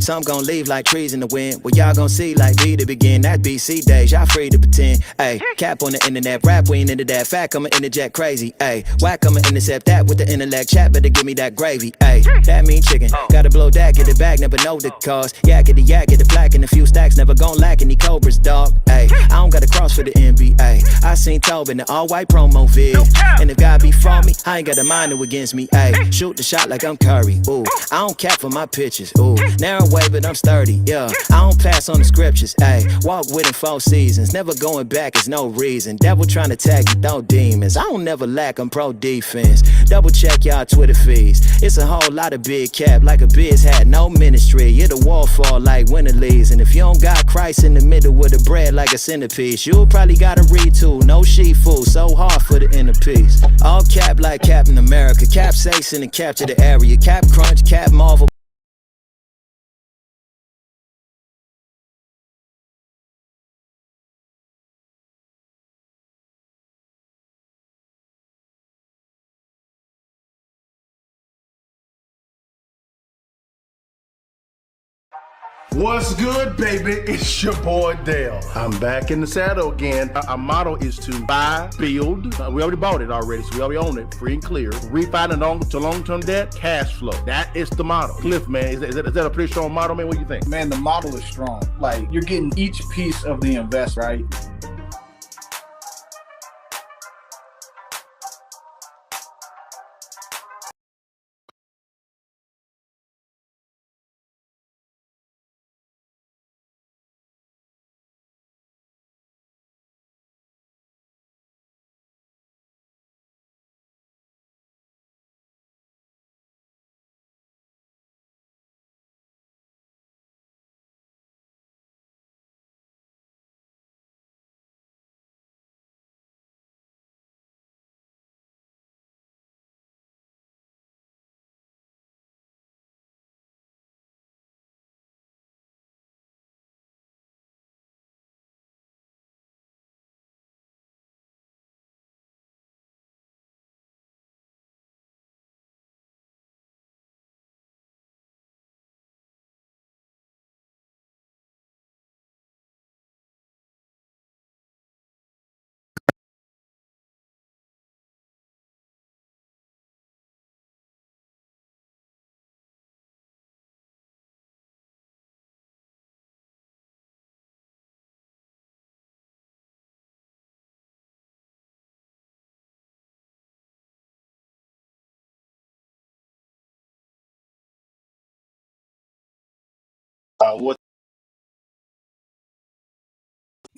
some gon' leave like trees in the wind. Well, y'all gon' see like B to begin. That BC days, y'all free to pretend. Ayy, cap on the internet, rap, we ain't into that. Fact, I'ma interject crazy. Ayy, whack, I'ma intercept that with the intellect. Chat, better give me that gravy. Ayy, that mean chicken. Gotta blow that, get it back, never know the cause. Yak, get the black, and a few stacks, never gon' lack any cobras, dog. Ayy, I don't got a cross for the NBA. I seen Tobin, the all-white promo vid. And if God be for me, I ain't got a mind to against me. Ayy, shoot the shot like I'm Curry. Ooh, I don't cap for my pitches. Ooh, narrow way, but I'm sturdy. Yeah, I don't pass on the scriptures. Ayy, walk with it 4 seasons. Never going back is no reason. Devil trying to tag you, throw demons. I don't never lack, I'm pro defense. Double check y'all Twitter feeds. It's a whole lot of big cap, like a biz hat, no ministry. Yeah, the wall fall like winter leaves. And if you don't got Christ in the middle with the bread like a centerpiece, you'll probably gotta read too. No sheep food, so hard for the inner peace. All cap like Captain America. Cap Satan and capture the area. Cap Crunch, Cap Marvel. What's good, baby? It's your boy Dale. I'm back in the saddle again. Our motto is to buy, build. We already bought it already, so we already own it, free and clear. Refinance to long-term debt, cash flow. That is the motto. Cliff, man, is that a pretty strong motto, man? What do you think? Man, the model is strong. Like, you're getting each piece of the invest, right? What?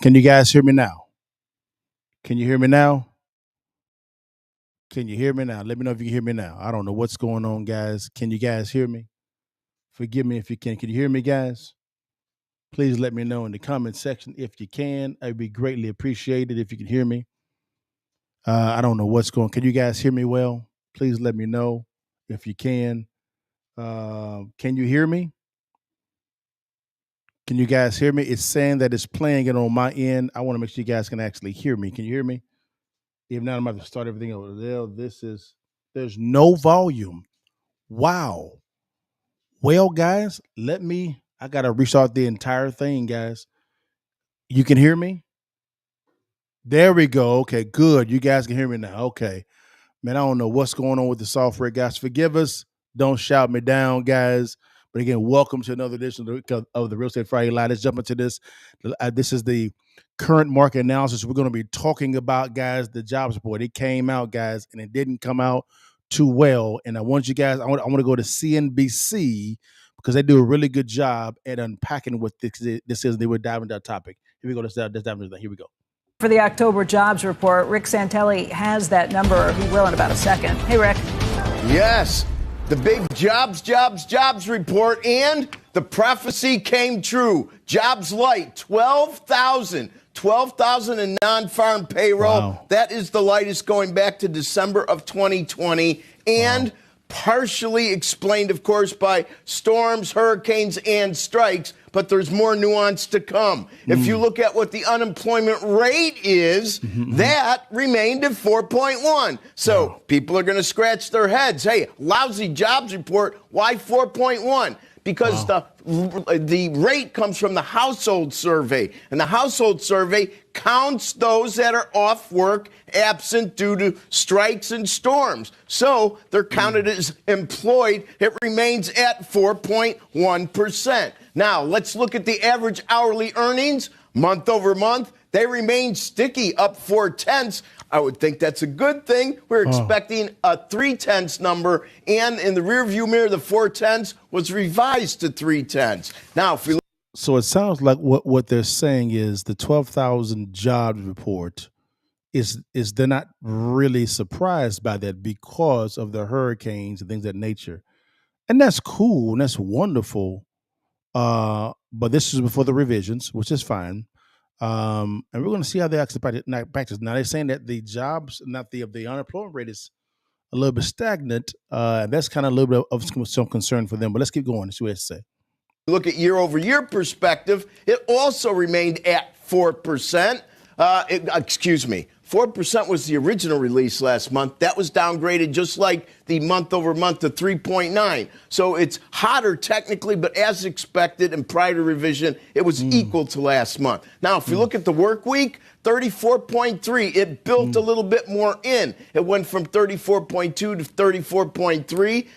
Can you guys hear me now? Can you hear me now? Can you hear me now? Let me know if you can hear me now. I don't know what's going on, guys. Can you guys hear me? Forgive me if you can. Can you hear me, guys? Please let me know in the comment section if you can. I'd be greatly appreciated if you can hear me. I don't know what's going on. Can you guys hear me well? Please let me know if you can. Can you hear me? Can you guys hear me? It's saying that it's playing it on my end. I want to make sure you guys can actually hear me. Can you hear me? If not, I'm about to start everything over there. There's no volume. Wow. Well, guys, I got to restart the entire thing, guys. You can hear me? There we go. Okay, good. You guys can hear me now. Okay. Man, I don't know what's going on with the software, guys. Forgive us. Don't shout me down, guys. But again, welcome to another edition of the Real Estate Friday Live. Let's jump into this. This is the current market analysis. We're going to be talking about, guys, the jobs report. It came out, guys, and it didn't come out too well. And I want you guys, I want to go to CNBC because they do a really good job at unpacking what this is. They were diving into that topic. Here we go. Let's dive into that. Here we go. For the October jobs report, Rick Santelli has that number. He will in about a second. Hey, Rick. Yes, the big jobs report, and the prophecy came true. Jobs light, 12,000 in non-farm payroll. Wow. That is the lightest going back to December of 2020. And partially explained, of course, by storms, hurricanes, and strikes. But there's more nuance to come. If you look at what the unemployment rate is, that remained at 4.1. So people are going to scratch their heads. Hey, lousy jobs report. Why 4.1? because the rate comes from the household survey, and the household survey counts those that are off work, absent due to strikes and storms. So they're counted as employed. It remains at 4.1%. Now, let's look at the average hourly earnings month over month. They remain sticky, up 0.4. I would think that's a good thing. We're expecting a 0.3 number, and in the rearview mirror, the 0.4 was revised to 0.3. Now, if we look, So it sounds like what they're saying is the 12,000 jobs report is they're not really surprised by that because of the hurricanes and things of that nature. And that's cool and that's wonderful. But this is before the revisions, which is fine. And we're going to see how they actually practice. Now they're saying that the jobs, not the unemployment rate is a little bit stagnant. That's kind of a little bit of some concern for them. But let's keep going and see what they say. look at year-over-year perspective, it also remained at 4%. Excuse me. 4% was the original release last month. That was downgraded just like the month-over-month to 3.9. So it's hotter technically, but as expected and prior to revision, it was equal to last month. Now, if you look at the work week, 34.3, it built a little bit more in. It went from 34.2 to 34.3.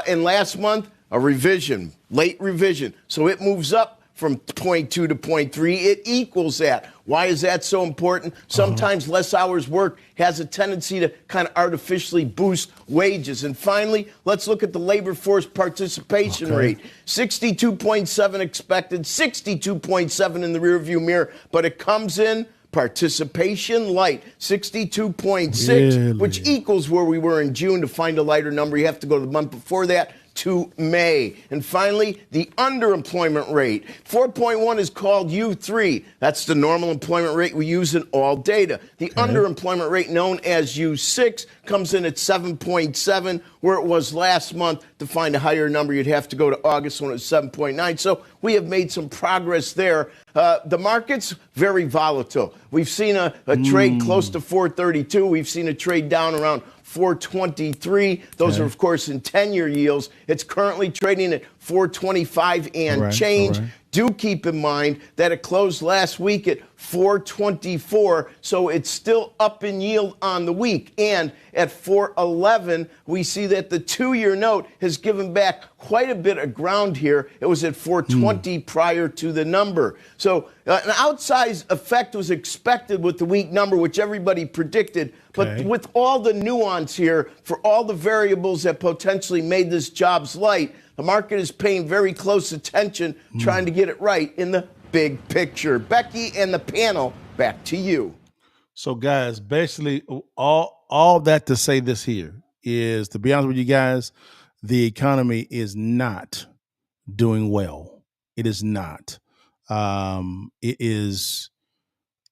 And last month, a revision, late revision. So it moves up from 0.2 to 0.3, it equals that. Why is that so important? Sometimes less hours worked has a tendency to kind of artificially boost wages. And finally, let's look at the labor force participation rate. 62.7 expected, 62.7 in the rearview mirror, but it comes in participation light, 62.6, which equals where we were in June. To find a lighter number, you have to go to the month before that, to May. And finally, the underemployment rate. 4.1 is called U3. That's the normal employment rate we use in all data. The underemployment rate, known as U6, comes in at 7.7, where it was last month. To find a higher number, you'd have to go to August when it was 7.9. So we have made some progress there. The market's very volatile. We've seen a trade close to 432. We've seen a trade down around 423. Those are, of course, in 10-year yields. It's currently trading at 425 and change. Do keep in mind that it closed last week at 424, so it's still up in yield on the week. And at 411, we see that the 2-year note has given back quite a bit of ground here. It was at 420 prior to the number. So an outsized effect was expected with the weak number, which everybody predicted. But with all the nuance here, for all the variables that potentially made this jobs light, the market is paying very close attention, trying to get it right in the big picture. Becky and the panel, back to you. So, guys, basically, all that to say this here is, to be honest with you guys, the economy is not doing well. It is not. It is.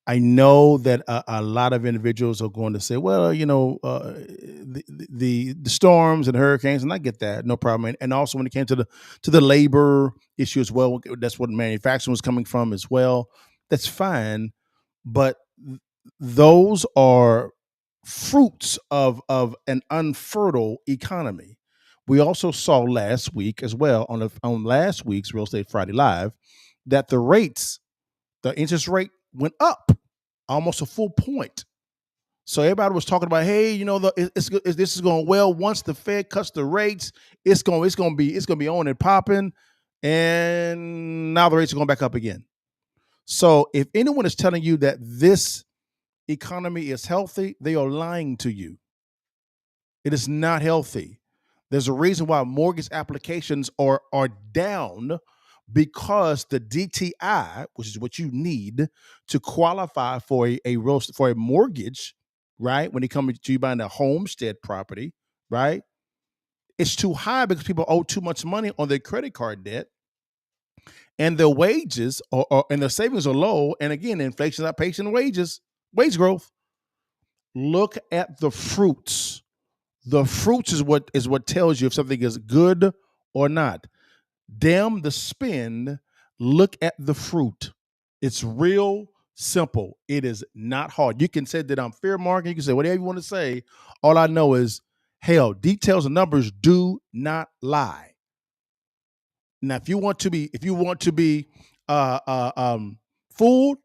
I know that a lot of individuals are going to say, well, you know, the storms and hurricanes, and I get that, no problem. And also when it came to the labor issue as well, that's what manufacturing was coming from as well. That's fine, but those are fruits of an unfertile economy. We also saw last week as well on last week's Real Estate Friday Live that the interest rate went up almost a full point. So everybody was talking about, hey, you know, this is going well. Once the Fed cuts the rates, it's going to be on and popping, and now the rates are going back up again. So if anyone is telling you that this economy is healthy, they are lying to you. It is not healthy. There's a reason why mortgage applications are down, because the DTI, which is what you need to qualify for a mortgage, right? When it comes to you buying a homestead property, right? It's too high because people owe too much money on their credit card debt, and their wages and their savings are low. And again, inflation is outpacing wage growth. Look at the fruits. The fruits is what tells you if something is good or not. Damn the spin, look at the fruit. It's real simple. It is not hard. You can say that I'm fear marketing. You can say whatever you want to say. All I know is, hell, details and numbers do not lie. Now, if you want to be fooled,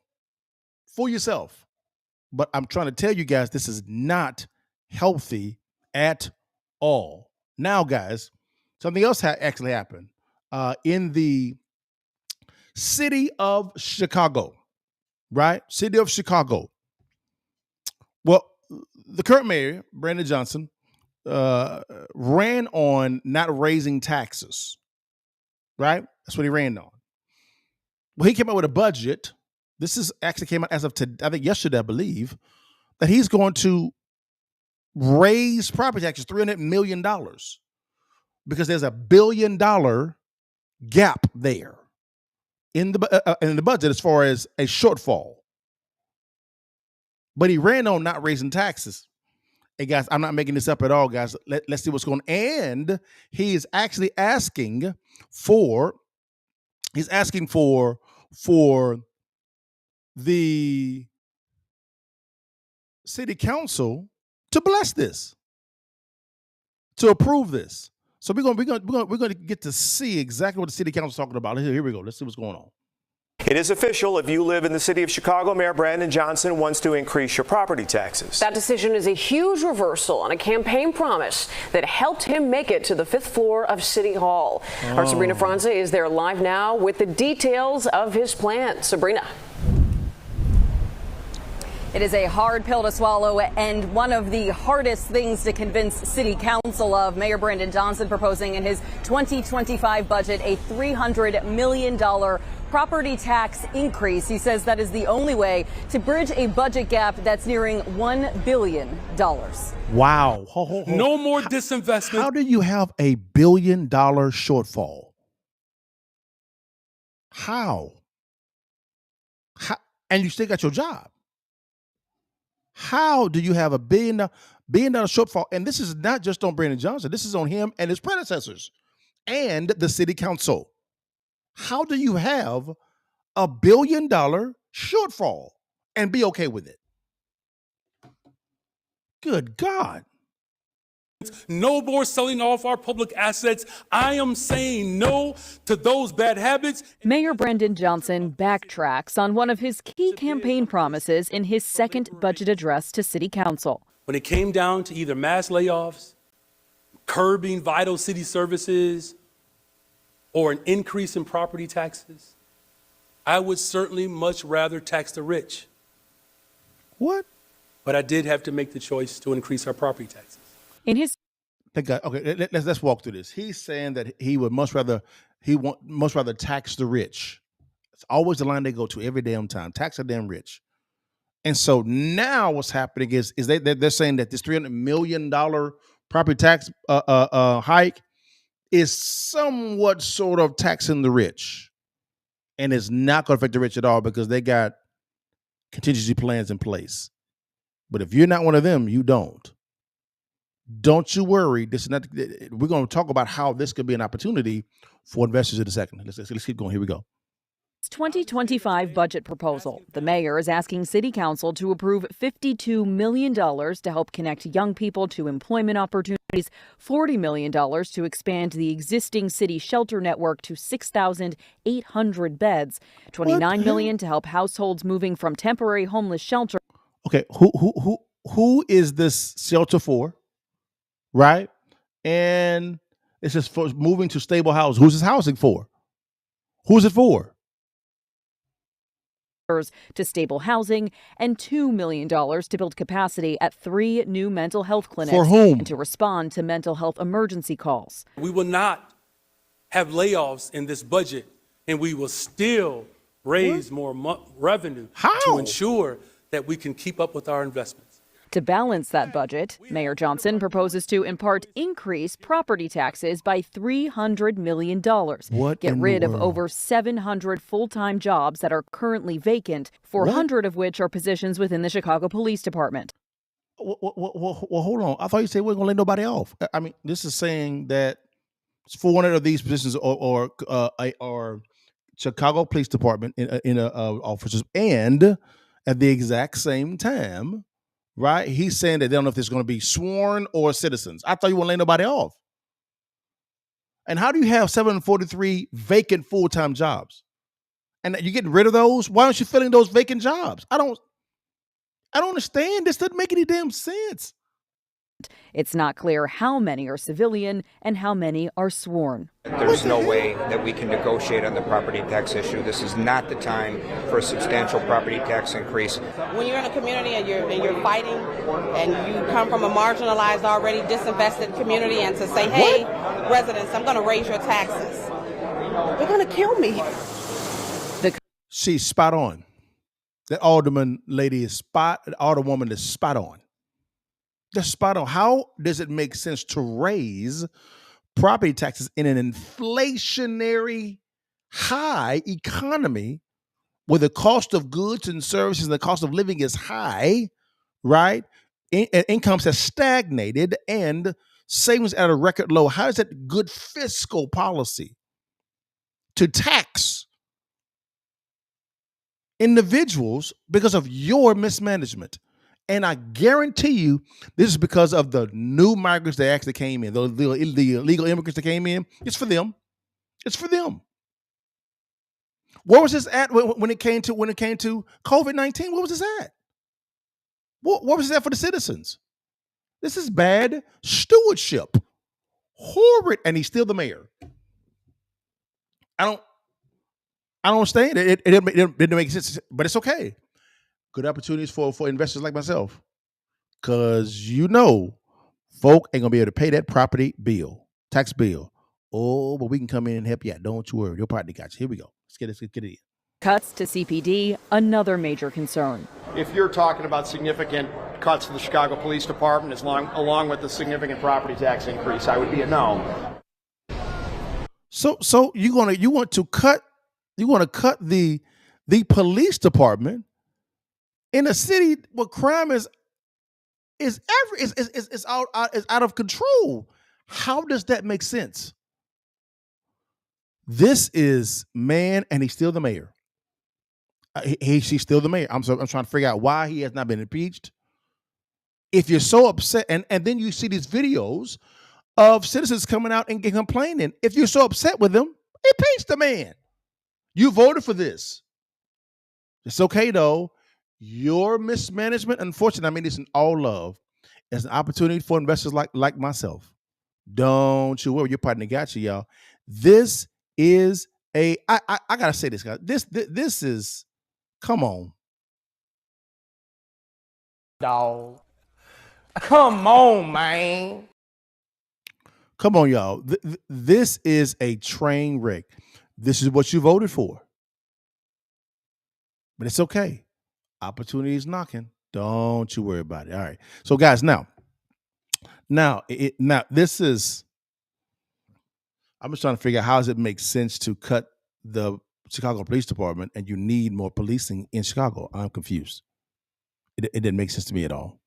fool yourself. But I'm trying to tell you guys, this is not healthy at all. Now, guys, something else actually happened in the city of Chicago, right? City of Chicago. Well, the current mayor, Brandon Johnson, ran on not raising taxes, right? That's what he ran on. Well, he came out with a budget. This is actually came out as of today, I think yesterday, I believe, that he's going to raise property taxes $300 million because there's $1 billion gap there in the budget as far as a shortfall. But he ran on not raising taxes. Hey guys, I'm not making this up at all, guys. Let's see what's going on. And he is actually asking for the city council to bless this, to approve this. So we're going to get to see exactly what the city council is talking about. Here we go. Let's see what's going on. It is official. If you live in the city of Chicago, Mayor Brandon Johnson wants to increase your property taxes. That decision is a huge reversal on a campaign promise that helped him make it to the 5th floor of City Hall. Our Sabrina Franze is there live now with the details of his plan. Sabrina. It is a hard pill to swallow and one of the hardest things to convince City Council of. Mayor Brandon Johnson proposing in his 2025 budget a $300 million property tax increase. He says that is the only way to bridge a budget gap that's nearing $1 billion. Wow. No more disinvestment. How do you have a $1 billion shortfall? How? And you still got your job. How do you have a $1 billion shortfall? And this is not just on Brandon Johnson. This is on him and his predecessors and the city council. How do you have a $1 billion shortfall and be okay with it? Good God. No more selling off our public assets. I am saying no to those bad habits. Mayor Brandon Johnson backtracks on one of his key campaign promises in his second budget address to City Council. When it came down to either mass layoffs, curbing vital city services, or an increase in property taxes, I would certainly much rather tax the rich. What? But I did have to make the choice to increase our property taxes. In his Okay, let's walk through this. He's saying that he would much rather tax the rich. It's always the line they go to every damn time. Tax the damn rich. And so now what's happening is they're saying that this $300 million property tax hike is somewhat sort of taxing the rich, and it's not going to affect the rich at all because they got contingency plans in place. But if you're not one of them, you don't. Don't you worry. This is not. We're going to talk about how this could be an opportunity for investors in a second. Let's keep going. Here we go. 2025 budget proposal. The mayor is asking City Council to approve $52 million to help connect young people to employment opportunities, $40 million to expand the existing city shelter network to 6,800 beds, $29 million to help households moving from temporary homeless shelter. Okay, who is this shelter for? Right? And it's just for moving to stable housing. Who's this housing for? Who's it for? To stable housing and $2 million to build capacity at 3 new mental health clinics. For whom? And to respond to mental health emergency calls. We will not have layoffs in this budget, and we will still raise more revenue to ensure that we can keep up with our investments. To balance that budget, Mayor Johnson proposes to, in part, increase property taxes by $300 million. Get rid of over 700 full-time jobs that are currently vacant, 400 of which are positions within the Chicago Police Department. Well, hold on. I thought you said we weren't going to lay nobody off. I mean, this is saying that 400 of these positions are Chicago Police Department in officers, and at the exact same time, right? He's saying that they don't know if there's going to be sworn or citizens. I thought you wouldn't lay nobody off. And how do you have 743 vacant full-time jobs? And you're getting rid of those? Why aren't you filling those vacant jobs? I don't understand. This doesn't make any damn sense. It's not clear how many are civilian and how many are sworn. There's no way that we can negotiate on the property tax issue. This is not the time for a substantial property tax increase. When you're in a community and you're fighting and you come from a marginalized, already disinvested community, and to say, hey, residents, I'm going to raise your taxes, they're going to kill me. She's spot on. That alderwoman is spot on. They're spot on. How does it make sense to raise property taxes in an inflationary high economy where the cost of goods and services and the cost of living is high, right? Incomes have stagnated and savings at a record low. How is that good fiscal policy to tax individuals because of your mismanagement? And I guarantee you, this is because of the new migrants that actually came in, the illegal immigrants that came in. It's for them. It's for them. Where was this at when it came to COVID-19? Where was this at? What was this at for the citizens? This is bad stewardship. Horrid, and he's still the mayor. I don't understand it. It didn't make sense, but it's okay. Good opportunities for investors like myself. Because folk ain't going to be able to pay that property bill, tax bill. Oh, but we can come in and help you out. Don't you worry. Your partner got you. Here we go. Let's get it in. Cuts to CPD, another major concern. If you're talking about significant cuts to the Chicago Police Department, along with the significant property tax increase, I would be a no. So you want to cut the police department in a city where crime is out of control. How does that make sense? This is man, and he's still the mayor. She's still the mayor. I'm trying to figure out why he has not been impeached. If you're so upset, and then you see these videos of citizens coming out and complaining. If you're so upset with them, impeach the man. You voted for this. It's okay though. Your mismanagement, unfortunately, I mean this in all love, is an opportunity for investors like myself. Don't you worry, your partner got you, y'all. This is I gotta say this, guys. This is, come on. Dog. Come on, man. Come on, y'all. This is a train wreck. This is what you voted for. But it's okay. Opportunity is knocking. Don't you worry about it. All right. So, guys, now this is, I'm just trying to figure out how does it make sense to cut the Chicago Police Department and you need more policing in Chicago. I'm confused. It didn't make sense to me at all.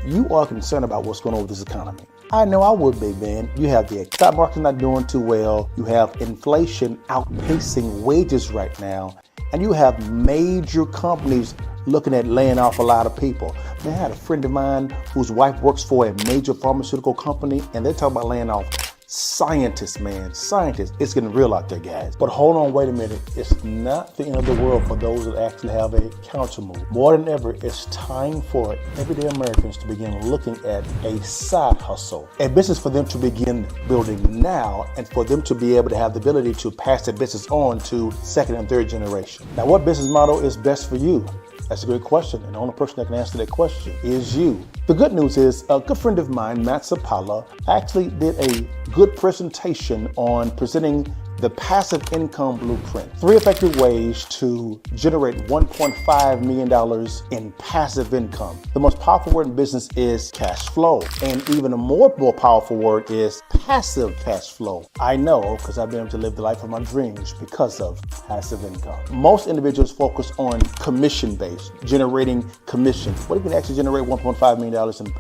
You are concerned about what's going on with this economy. I know I would be, man. You have the stock market not doing too well. You have inflation outpacing wages right now. And you have major companies looking at laying off a lot of people. Man, I had a friend of mine whose wife works for a major pharmaceutical company, and they're talking about laying off scientists, man. Scientists. It's getting real out there, guys. But hold on, wait a minute. It's not the end of the world for those that actually have a counter move. More than ever, it's time for everyday Americans to begin looking at a side hustle, a business for them to begin building now, and for them to be able to have the ability to pass that business on to second and third generation. Now, what business model is best for you? That's a great question, and the only person that can answer that question is you. The good news is a good friend of mine, Matt Sapala, actually did a good presentation on presenting the passive income blueprint. 3 effective ways to generate $1.5 million in passive income. The most powerful word in business is cash flow. And even a more powerful word is passive cash flow. I know, because I've been able to live the life of my dreams because of passive income. Most individuals focus on commission-based, generating commission. What if you can actually generate $1.5 million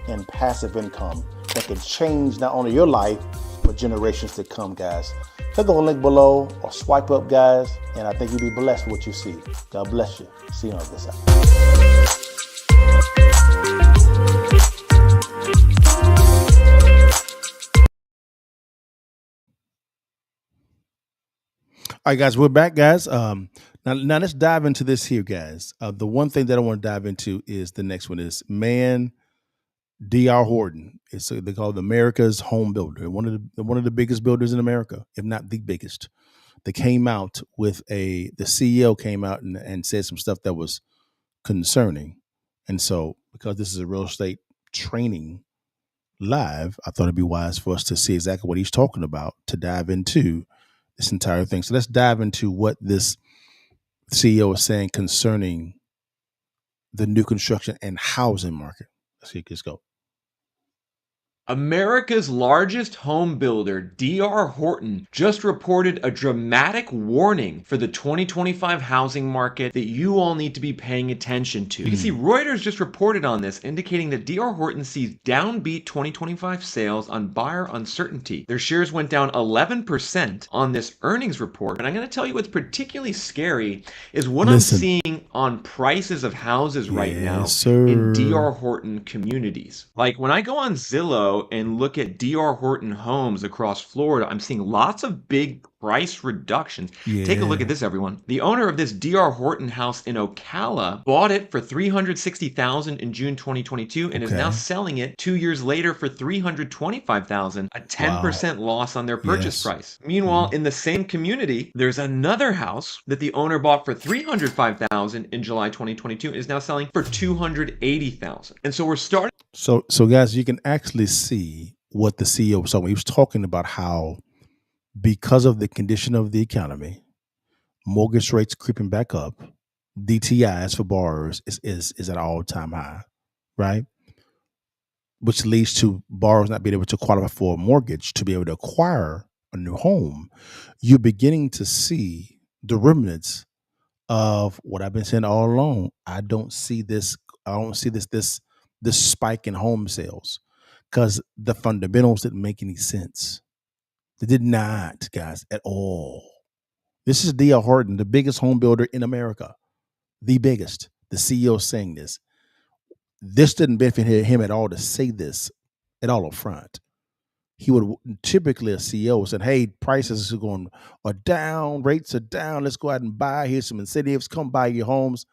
in passive income that can change not only your life, but generations to come, guys? Click on the link below or swipe up, guys, and I think you'll be blessed with what you see. God bless you. See you on this side. All right, guys, we're back, guys. Now let's dive into this here, guys. The one thing that I want to dive into is the next one is D.R. Horton. They call it America's home builder, one of the biggest builders in America, if not the biggest. They came out with the CEO came out and said some stuff that was concerning. And so, because this is a real estate training live, I thought it'd be wise for us to see exactly what he's talking about to dive into this entire thing. So let's dive into what this CEO is saying concerning the new construction and housing market. Let's see, let's go. America's largest home builder, D.R. Horton, just reported a dramatic warning for the 2025 housing market that you all need to be paying attention to. You can see Reuters just reported on this, indicating that D.R. Horton sees downbeat 2025 sales on buyer uncertainty. Their shares went down 11% on this earnings report. And I'm going to tell you what's particularly scary is what I'm seeing on prices of houses right now in D.R. Horton communities. Like when I go on Zillow and look at D.R. Horton homes across Florida, I'm seeing lots of big price reductions. Take a look at this, everyone. The owner of this D.R. Horton house in Ocala bought it for $360,000 in June 2022 and is now selling it 2 years later for $325,000, a 10% loss on their purchase price. Meanwhile, in the same community, there's another house that the owner bought for $305,000 in July 2022 and is now selling for $280,000. And so we're starting. So guys, you can actually see what the CEO was talking. He was talking about how, because of the condition of the economy, mortgage rates creeping back up, DTIs for borrowers is at an all-time high, right? Which leads to borrowers not being able to qualify for a mortgage to be able to acquire a new home. You're beginning to see the remnants of what I've been saying all along. I don't see this spike in home sales because the fundamentals didn't make any sense. They did not, guys, at all. This is D.R. Horton, the biggest home builder in America, the biggest. The CEO saying this. This didn't benefit him at all to say this at all up front. He would typically, a CEO said, hey, prices are down, rates are down, let's go out and buy. Here's some incentives, come buy your homes.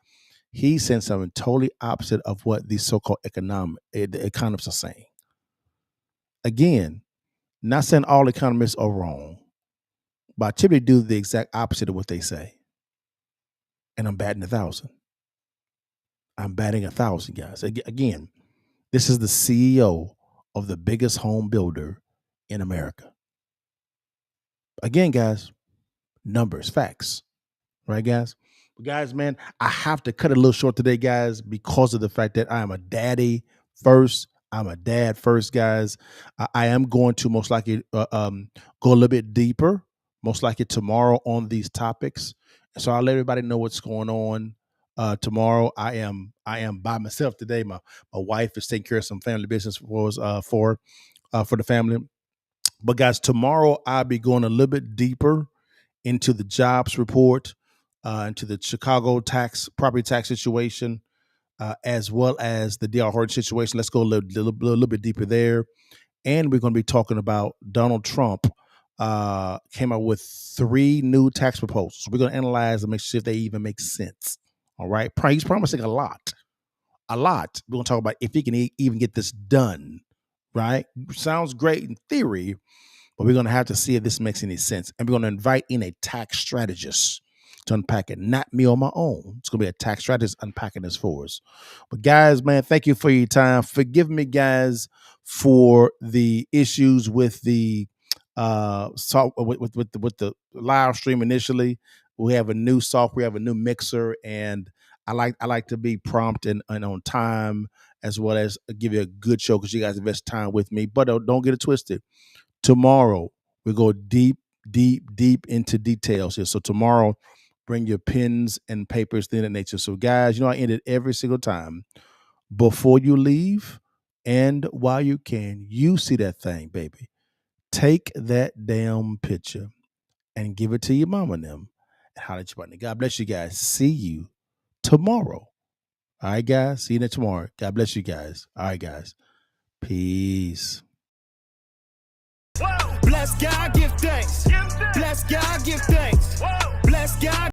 He's saying something totally opposite of what these so-called economists are saying. Again, not saying all economists are wrong, but I typically do the exact opposite of what they say. And I'm batting 1,000. I'm batting 1,000, guys. Again, this is the CEO of the biggest home builder in America. Again, guys, numbers, facts, right, guys? But guys, man, I have to cut it a little short today, guys, because of the fact that I am a daddy first. I'm a dad first, guys. I am going to most likely go a little bit deeper, most likely tomorrow on these topics. So I'll let everybody know what's going on tomorrow. I am by myself today. My wife is taking care of some family business for the family. But guys, tomorrow I'll be going a little bit deeper into the jobs report, into the Chicago property tax situation, as well as the D.R. Horton situation. Let's go a little bit deeper there. And we're going to be talking about Donald Trump came out with 3 new tax proposals. We're going to analyze and make sure if they even make sense. All right. He's promising a lot. We're going to talk about if he can even get this done. Right. Sounds great in theory, but we're going to have to see if this makes any sense. And we're going to invite in a tax strategist to unpack it, not me on my own. It's going to be a tax strategist unpacking this for us. But guys, man, thank you for your time. Forgive me, guys, for the issues with the with the live stream initially. We have a new software, we have a new mixer, and I like to be prompt and on time, as well as give you a good show because you guys invest time with me. But don't get it twisted. Tomorrow we go deep into details here. So tomorrow, bring your pens and papers, things of that nature. So guys, I end it every single time. Before you leave and while you can, you see that thing, baby. Take that damn picture and give it to your mama and them. And holler at your partner. God bless you guys. See you tomorrow. All right, guys. See you tomorrow. God bless you guys. All right, guys. Peace. Bless God, give thanks. Bless God, give thanks. y'all